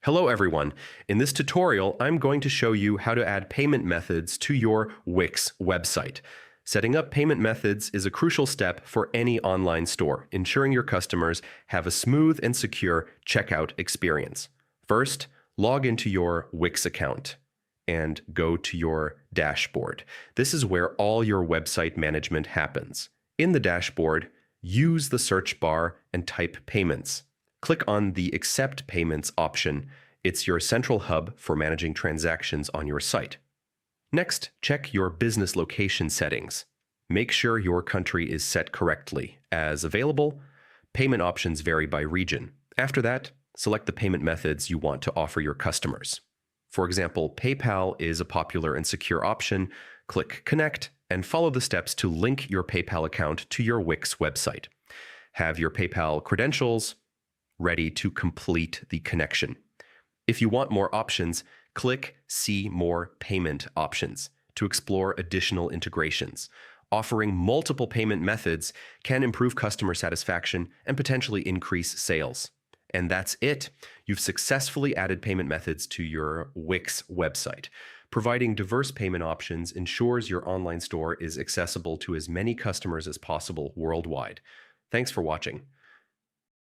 Hello everyone. In this tutorial, I'm going to show you how to add payment methods to your Wix website. Setting up payment methods is a crucial step for any online store, ensuring your customers have a smooth and secure checkout experience. First, log into your Wix account and go to your dashboard. This is where all your website management happens. In the dashboard, use the search bar and type payments. Click on the Accept Payments option. It's your central hub for managing transactions on your site. Next, check your business location settings. Make sure your country is set correctly. As available, payment options vary by region. After that, select the payment methods you want to offer your customers. For example, PayPal is a popular and secure option. Click Connect and follow the steps to link your PayPal account to your Wix website. Have your PayPal credentials ready to complete the connection. If you want more options, click See More Payment Options to explore additional integrations. Offering multiple payment methods can improve customer satisfaction and potentially increase sales. And that's it. You've successfully added payment methods to your Wix website. Providing diverse payment options ensures your online store is accessible to as many customers as possible worldwide. Thanks for watching.